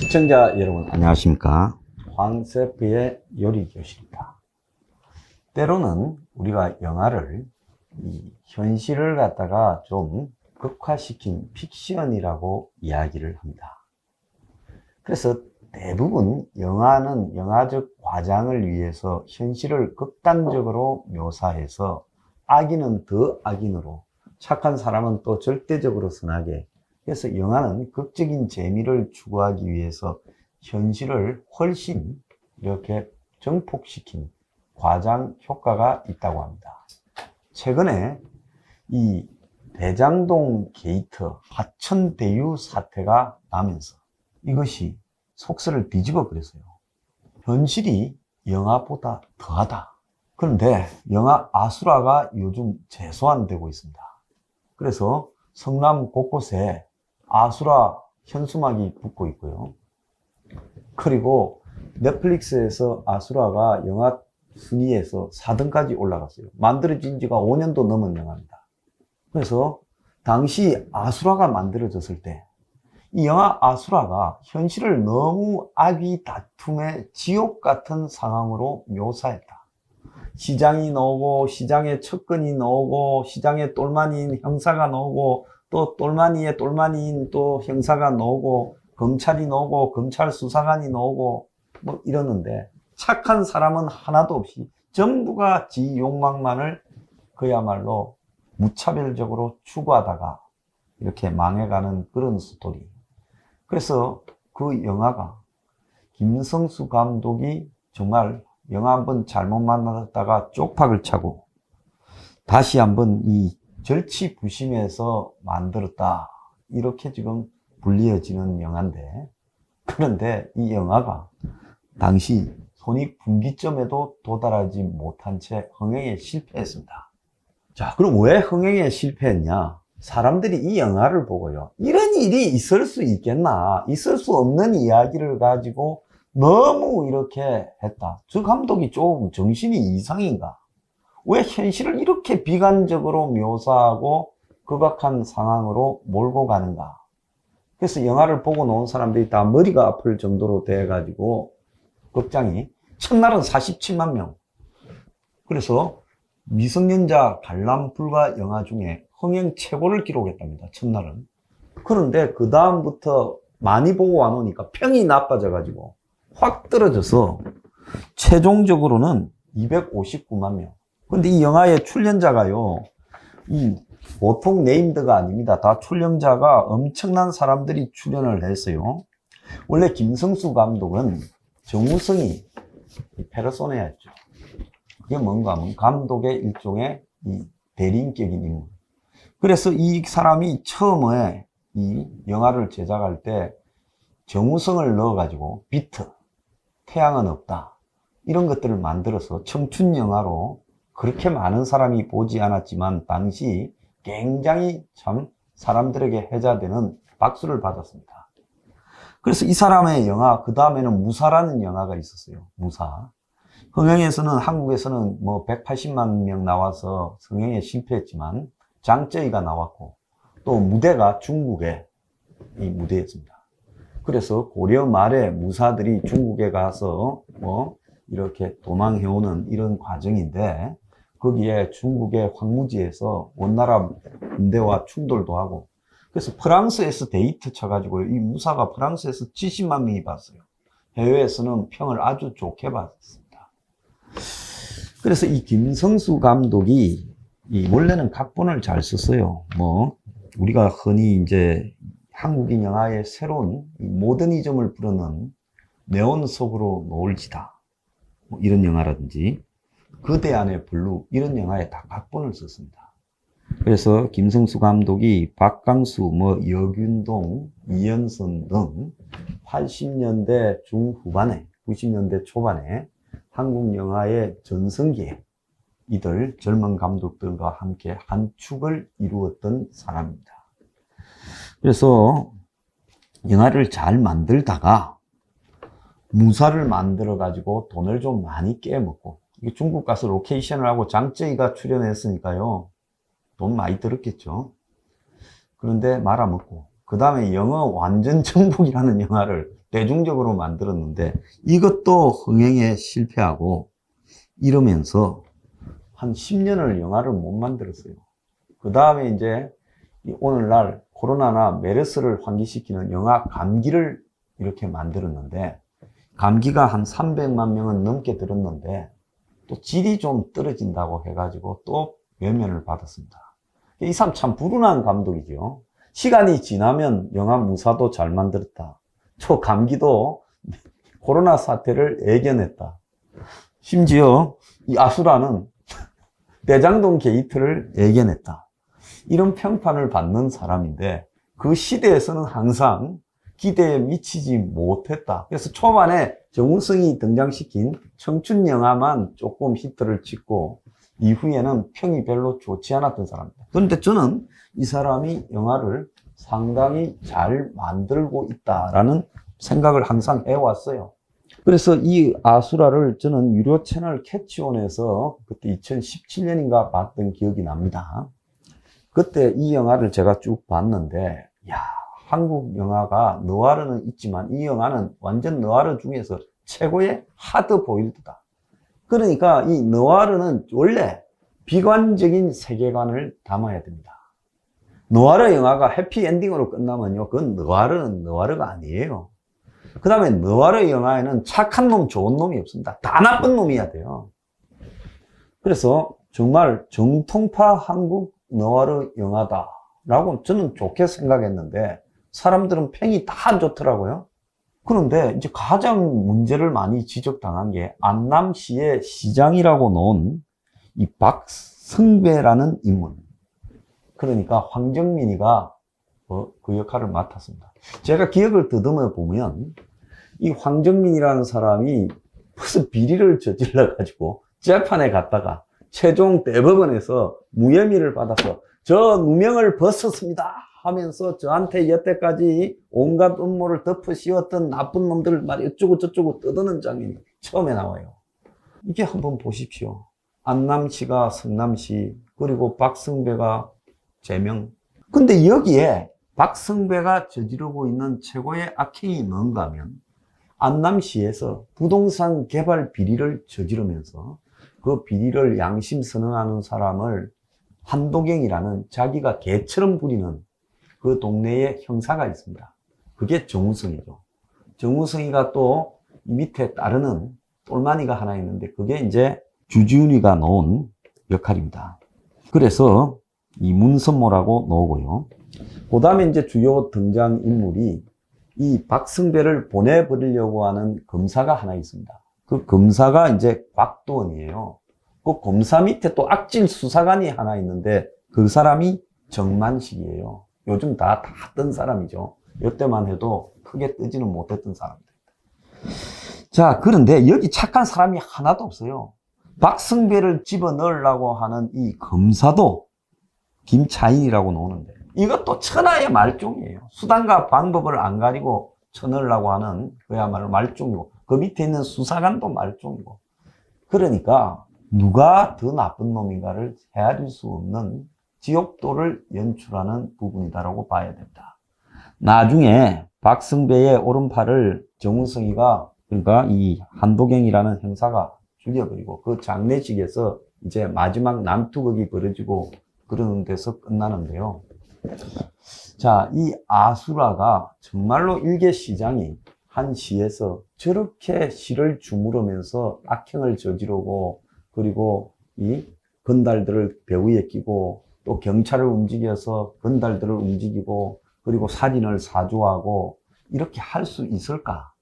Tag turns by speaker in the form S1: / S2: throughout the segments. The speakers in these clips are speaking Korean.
S1: 시청자 여러분 안녕하십니까. 황셰프의 요리교실입니다. 때로는 우리가 영화를 현실을 갖다가 좀 극화시킨 픽션이라고 이야기를 합니다. 그래서 대부분 영화는 영화적 과장을 위해서 현실을 극단적으로 묘사해서 악인은 더 악인으로, 착한 사람은 또 절대적으로 선하게, 그래서 영화는 극적인 재미를 추구하기 위해서 현실을 훨씬 이렇게 정폭시킨 과장 효과가 있다고 합니다. 최근에 이 대장동 게이트 하천대유 사태가 나면서 이것이 속세를 뒤집어 버렸어요. 현실이 영화보다 더하다. 그런데 영화 아수라가 요즘 재소환되고 있습니다. 그래서 성남 곳곳에 아수라 현수막이 붙고 있고요. 그리고 넷플릭스에서 아수라가 영화 순위에서 4등까지 올라갔어요. 만들어진 지가 5년도 넘은 영화입니다. 그래서 당시 아수라가 만들어졌을 때 이 영화 아수라가 현실을 너무 악의 다툼의 지옥 같은 상황으로 묘사했다. 시장이 나오고, 시장에 척근이 나오고, 시장에 똘마니인 형사가 나오고, 또 똘마니에 똘마니인 또 형사가 나오고, 검찰이 나오고, 검찰 수사관이 나오고, 뭐 이러는데, 착한 사람은 하나도 없이 전부가 지 욕망만을 그야말로 무차별적으로 추구하다가 이렇게 망해가는 그런 스토리. 그래서 그 영화가 김성수 감독이 정말 영화 한번 잘못 만났다가 쪽박을 차고 다시 한번 이 절치부심해서 만들었다, 이렇게 지금 불리어지는 영화인데, 그런데 이 영화가 당시 손익분기점에도 도달하지 못한 채 흥행에 실패했습니다. 자, 그럼 왜 흥행에 실패했냐? 사람들이 이 영화를 보고요, 이런 일이 있을 수 있겠나, 있을 수 없는 이야기를 가지고 너무 이렇게 했다. 저 감독이 좀 정신이 이상인가? 왜 현실을 이렇게 비관적으로 묘사하고 극악한 상황으로 몰고 가는가? 그래서 영화를 보고 나온 사람들이 다 머리가 아플 정도로 돼가지고 극장이 첫날은 47만 명. 그래서 미성년자 관람 불가 영화 중에 흥행 최고를 기록했답니다. 첫날은. 그런데 그 다음부터 많이 보고 와놓으니까 평이 나빠져가지고 확 떨어져서 최종적으로는 259만 명. 근데 이 영화의 출연자가요, 보통 네임드가 아닙니다. 다 출연자가 엄청난 사람들이 출연을 했어요. 원래 김성수 감독은 정우성이 페르소나였죠. 그게 뭔가 하면 감독의 일종의 이 대리인격인 인물. 그래서 이 사람이 처음에 이 영화를 제작할 때 정우성을 넣어가지고 비트, 태양은 없다, 이런 것들을 만들어서 청춘 영화로 그렇게 많은 사람이 보지 않았지만 당시 굉장히 참 사람들에게 회자되는 박수를 받았습니다. 그래서 이 사람의 영화, 그 다음에는 무사라는 영화가 있었어요. 무사. 흥행에서는, 한국에서는 뭐 180만 명 나와서 흥행에 실패했지만 장쩌이가 나왔고, 또 무대가 중국의 이 무대였습니다. 그래서 고려 말에 무사들이 중국에 가서 뭐 이렇게 도망해오는 이런 과정인데, 거기에 중국의 황무지에서 원나라 군대와 충돌도 하고, 그래서 프랑스에서 데이트 쳐가지고 이 무사가 프랑스에서 70만 명이 봤어요. 해외에서는 평을 아주 좋게 받았습니다. 그래서 이 김성수 감독이 원래는 각본을 잘 썼어요. 뭐 우리가 흔히 이제 한국인 영화의 새로운 모더니즘을 부르는 네온 속으로 노을지다, 뭐 이런 영화라든지 그대 안의 블루, 이런 영화에 다 각본을 썼습니다. 그래서 김성수 감독이 박강수, 뭐 여균동, 이연선 등 80년대 중후반에 90년대 초반에 한국 영화의 전성기에 이들 젊은 감독들과 함께 한 축을 이루었던 사람입니다. 그래서 영화를 잘 만들다가 무사를 만들어 가지고 돈을 좀 많이 깨먹고, 중국 가서 로케이션을 하고 장쩌이가 출연했으니까요, 돈 많이 들었겠죠. 그런데 말아먹고, 그 다음에 영어 완전 정복이라는 영화를 대중적으로 만들었는데 이것도 흥행에 실패하고 이러면서 한 10년을 영화를 못 만들었어요. 그 다음에 이제 오늘날 코로나나 메르스를 환기시키는 영화 감기를 이렇게 만들었는데 감기가 한 300만 명은 넘게 들었는데 또 질이 좀 떨어진다고 해가지고 또 외면을 받았습니다. 이 사람 참 불운한 감독이죠. 시간이 지나면 영화 무사도 잘 만들었다. 저 감기도 코로나 사태를 예견했다. 심지어 이 아수라는 대장동 게이트를 예견했다. 이런 평판을 받는 사람인데 그 시대에서는 항상 기대에 미치지 못했다. 그래서 초반에 정우성이 등장시킨 청춘 영화만 조금 히트를 치고 이후에는 평이 별로 좋지 않았던 사람입니다. 그런데 저는 이 사람이 영화를 상당히 잘 만들고 있다라는 생각을 항상 해왔어요. 그래서 이 아수라를 저는 유료 채널 캐치온에서 그때 2017년인가 봤던 기억이 납니다. 그때 이 영화를 제가 쭉 봤는데, 야, 한국 영화가 느와르는 있지만 이 영화는 완전 느와르 중에서 최고의 하드 보일드다. 그러니까 이 느와르는 원래 비관적인 세계관을 담아야 됩니다. 느와르 영화가 해피엔딩으로 끝나면요, 그건 느와르는 느와르가 아니에요. 그 다음에 느와르 영화에는 착한 놈, 좋은 놈이 없습니다. 다 나쁜 놈이어야 돼요. 그래서 정말 정통파 한국 느와르 영화다 라고 저는 좋게 생각했는데 사람들은 평이 다 안 좋더라고요. 그런데 이제 가장 문제를 많이 지적당한 게 안남시의 시장이라고 놓은 이 박승배라는 인물. 그러니까 황정민이가 그 역할을 맡았습니다. 제가 기억을 더듬어 보면 이 황정민이라는 사람이 무슨 비리를 저질러 가지고 재판에 갔다가 최종 대법원에서 무혐의를 받아서 저 누명을 벗었습니다 하면서 저한테 여태까지 온갖 음모를 덮어 씌웠던 나쁜 놈들을 말 어쩌고 저쩌고 떠드는 장면이 처음에 나와요. 이게 한번 보십시오. 안남시가 성남시, 그리고 박승배가 제명. 근데 여기에 박승배가 저지르고 있는 최고의 악행이 뭔가 하면 안남시에서 부동산 개발 비리를 저지르면서 그 비리를 양심 선언하는 사람을 한도경이라는 자기가 개처럼 부리는 그 동네에 형사가 있습니다. 그게 정우성이죠. 정우성이가 또 밑에 따르는 똘마니가 하나 있는데 그게 이제 주지훈이가 놓은 역할입니다. 그래서 이 문선모라고 놓고요. 그 다음에 이제 주요 등장인물이 이 박승배를 보내버리려고 하는 검사가 하나 있습니다. 그 검사가 이제 곽도원이에요. 그 검사 밑에 또 악질 수사관이 하나 있는데 그 사람이 정만식이에요. 요즘 다 뜬 사람이죠. 이때만 해도 크게 뜨지는 못했던 사람들. 자, 그런데 여기 착한 사람이 하나도 없어요. 박승배를 집어넣으려고 하는 이 검사도 김차인이라고 노는데 이것도 천하의 말종이에요. 수단과 방법을 안 가리고 쳐넣으려고 하는 그야말로 말종이고 그 밑에 있는 수사관도 말종이고 그러니까 누가 더 나쁜 놈인가를 헤아릴 수 없는 지옥도를 연출하는 부분이다라고 봐야 됩니다. 나중에 박승배의 오른팔을 정우성이가 그러니까 이 한도경이라는 형사가 죽여버리고 그 장례식에서 이제 마지막 남투극이 벌어지고 그러는 데서 끝나는데요. 자, 이 아수라가 정말로 일개 시장이 한 시에서 저렇게 시를 주무르면서 악행을 저지르고 그리고 이 건달들을 배후에 끼고 또 경찰을 움직여서 건달들을 움직이고 그리고 살인을 사주하고 이렇게 할 수 있을까?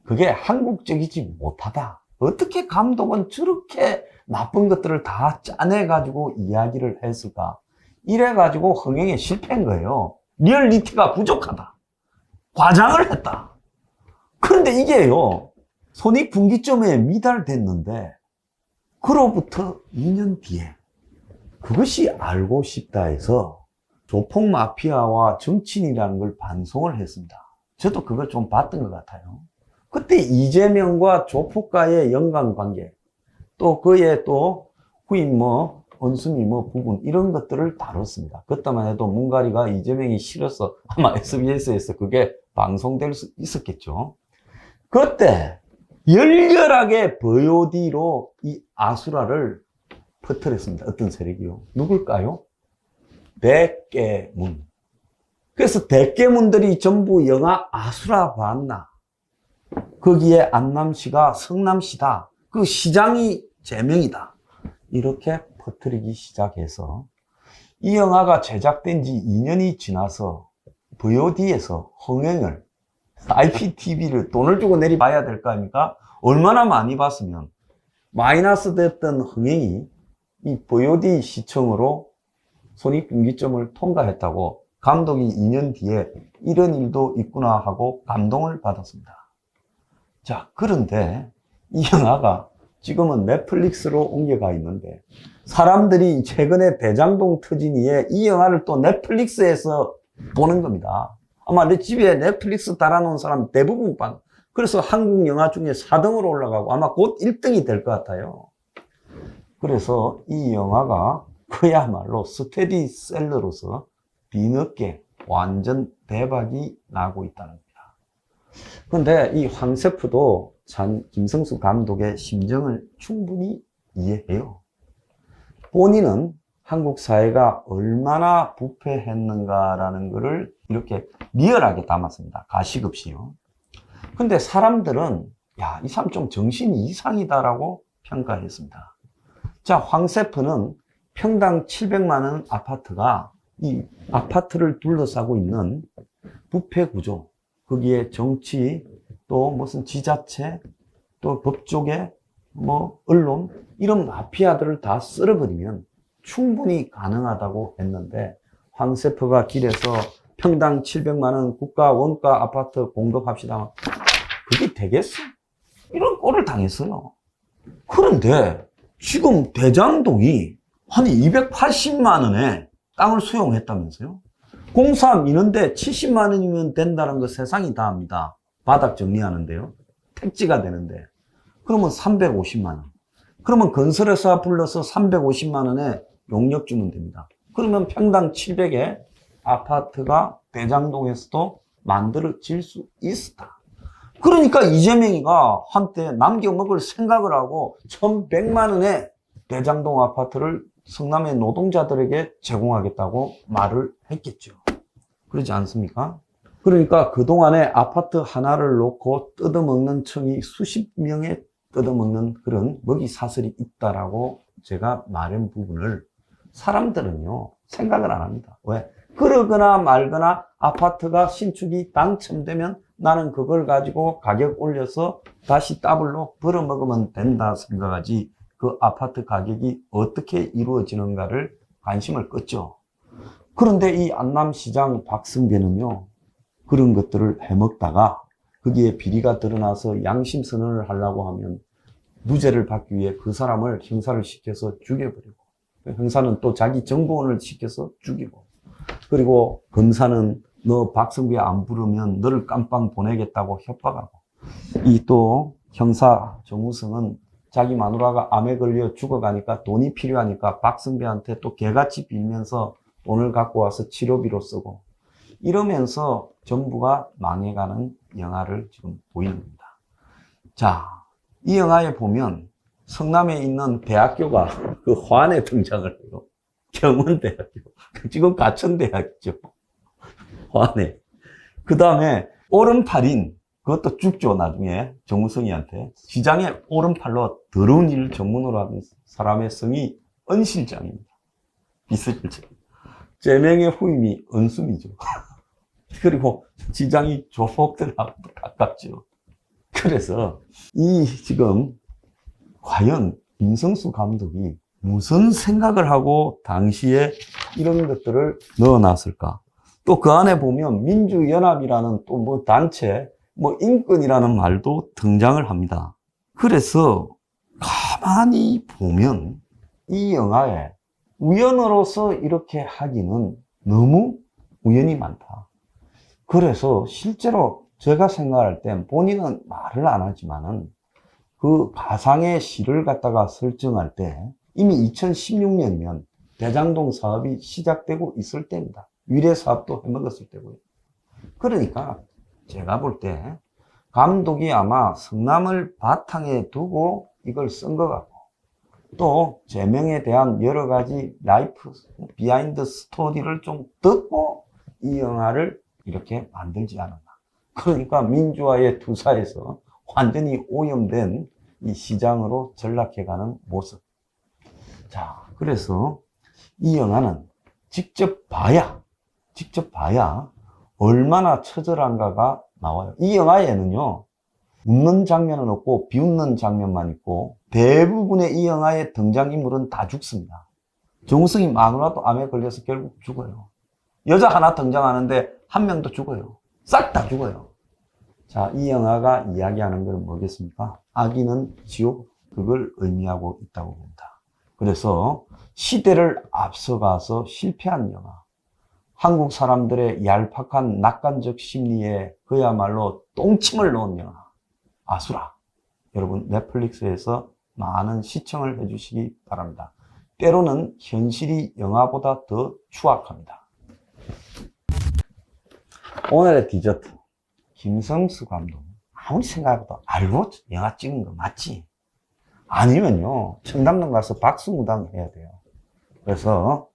S1: 그게 한국적이지 못하다. 어떻게 감독은 저렇게 나쁜 것들을 다 짜내가지고 이야기를 했을까? 이래가지고 흥행에 실패한 거예요. 리얼리티가 부족하다. 과장을 했다. 그런데 이게요, 손익분기점에 미달됐는데, 그로부터 2년 뒤에 그것이 알고 싶다 해서 조폭 마피아와 정치인이라는 걸 반송을 했습니다. 저도 그걸 좀 봤던 것 같아요. 그때 이재명과 조폭과의 연관관계, 또 그의 또 후임 원숭이 부분 이런 것들을 다뤘습니다. 그때만 해도 문가리가 이재명이 싫어서 아마 SBS에서 그게 방송될 수 있었겠죠. 그때 열렬하게 VOD로 이 아수라를 퍼뜨렸습니다. 어떤 세력이요? 누굴까요? 백계문. 그래서 백계문들이 전부 영화 아수라 봤나? 거기에 안남시가 성남시다. 그 시장이 제명이다. 이렇게 퍼뜨리기 시작해서 이 영화가 제작된 지 2년이 지나서 VOD에서 흥행을 IPTV를 돈을 주고 내리봐야 될 거 아닙니까? 얼마나 많이 봤으면 마이너스 됐던 흥행이 이 VOD 시청으로 손익분기점을 통과했다고 감독이 2년 뒤에 이런 일도 있구나 하고 감동을 받았습니다. 자, 그런데 이 영화가 지금은 넷플릭스로 옮겨가 있는데 사람들이 최근에 대장동 터진 이에 이 영화를 또 넷플릭스에서 보는 겁니다. 아마 내 집에 넷플릭스 달아놓은 사람 대부분 봐. 그래서 한국 영화 중에 4등으로 올라가고 아마 곧 1등이 될 것 같아요. 그래서 이 영화가 그야말로 스테디셀러로서 뒤늦게 완전 대박이 나고 있다는 겁니다. 그런데 이 황세프도 참 김성수 감독의 심정을 충분히 이해해요. 본인은 한국 사회가 얼마나 부패했는가라는 것을 이렇게 리얼하게 담았습니다. 가식 없이요. 근데 사람들은 야, 이 사람 좀 정신이 이상이다라고 평가했습니다. 자, 황세프는 평당 700만 원 아파트가 이 아파트를 둘러싸고 있는 부패 구조, 거기에 정치, 또 무슨 지자체, 또 법조계, 뭐 언론, 이런 마피아들을 다 쓸어버리면 충분히 가능하다고 했는데 황세프가 길에서 평당 700만 원 국가 원가 아파트 공급합시다. 그게 되겠어? 이런 꼴을 당했어요. 그런데 지금 대장동이 한 280만 원에 땅을 수용했다면서요? 공사 미는데 70만 원이면 된다는 거 세상이 다 압니다. 바닥 정리하는데요. 택지가 되는데. 그러면 350만 원. 그러면 건설회사 불러서 350만 원에 용역 주면 됩니다. 그러면 평당 700에 아파트가 대장동에서도 만들어질 수 있었다. 그러니까 이재명이가 한때 남겨 먹을 생각을 하고 1100만 원에 대장동 아파트를 성남의 노동자들에게 제공하겠다고 말을 했겠죠. 그러지 않습니까? 그러니까 그동안에 아파트 하나를 놓고 뜯어먹는 층이 수십 명의 뜯어먹는 그런 먹이 사슬이 있다라고 제가 말한 부분을 사람들은요 생각을 안 합니다. 왜? 그러거나 말거나 아파트가 신축이 당첨되면 나는 그걸 가지고 가격 올려서 다시 더블로 벌어먹으면 된다 생각하지 그 아파트 가격이 어떻게 이루어지는가를 관심을 껐죠. 그런데 이 안남시장 박승배는요 그런 것들을 해먹다가 거기에 비리가 드러나서 양심선언을 하려고 하면 무죄를 받기 위해 그 사람을 형사를 시켜서 죽여버리고 형사는 또 자기 정보원을 시켜서 죽이고 그리고 검사는 너 박승배 안 부르면 너를 깜빵 보내겠다고 협박하고 이 또 형사 정우성은 자기 마누라가 암에 걸려 죽어가니까 돈이 필요하니까 박승배한테 또 개같이 빌면서 돈을 갖고 와서 치료비로 쓰고 이러면서 정부가 망해가는 영화를 지금 보이는 겁니다. 자, 이 영화에 보면 성남에 있는 대학교가 그 화환에 등장을 해요. 경원대학교. 지금 가천대학교. 화환에. 그 다음에 오른팔인 그것도 죽죠. 나중에 정우성이한테. 시장에 오른팔로 더러운 일을 전문으로 하는 사람의 성이 은실장입니다. 비서실장. 제명의 후임이 은수미죠. 그리고 지장이 조폭들하고 가깝죠. 그래서 이 지금 과연 김성수 감독이 무슨 생각을 하고 당시에 이런 것들을 넣어놨을까? 또 그 안에 보면 민주연합이라는 또 뭐 단체, 뭐 인권이라는 말도 등장을 합니다. 그래서 가만히 보면 이 영화에 우연으로서 이렇게 하기는 너무 우연이 많다. 그래서 실제로 제가 생각할 땐 본인은 말을 안 하지만은 그 가상의 시를 갖다가 설정할 때 이미 2016년이면 대장동 사업이 시작되고 있을 때입니다. 위례 사업도 해먹었을 때고요. 그러니까 제가 볼 때 감독이 아마 성남을 바탕에 두고 이걸 쓴 것 같고, 또 제명에 대한 여러 가지 라이프 비하인드 스토리를 좀 듣고 이 영화를 이렇게 만들지 않았나. 그러니까 민주화의 투사에서 완전히 오염된 이 시장으로 전락해가는 모습. 자, 그래서 이 영화는 직접 봐야 얼마나 처절한가가 나와요. 이 영화에는요, 웃는 장면은 없고 비웃는 장면만 있고, 대부분의 이 영화의 등장인물은 다 죽습니다. 정우성이 마누라도 암에 걸려서 결국 죽어요. 여자 하나 등장하는데 한 명도 죽어요. 싹 다 죽어요. 자, 이 영화가 이야기하는 건 뭐겠습니까? 악인은 지옥, 그걸 의미하고 있다고 봅니다. 그래서 시대를 앞서가서 실패한 영화, 한국 사람들의 얄팍한 낙관적 심리에 그야말로 똥침을 놓은 영화, 아수라. 여러분, 넷플릭스에서 많은 시청을 해주시기 바랍니다. 때로는 현실이 영화보다 더 추악합니다. 오늘의 디저트, 김성수 감독. 아무리 생각해도 알고 영화 찍은 거 맞지? 아니면요, 청담동 가서 박수무당 해야 돼요. 그래서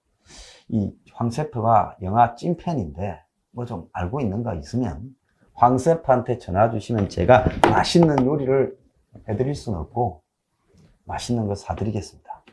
S1: 이 황세프가 영화 찐팬인데 뭐 좀 알고 있는 거 있으면 황세프한테 전화 주시면 제가 맛있는 요리를 해드릴 수는 없고 맛있는 거 사드리겠습니다.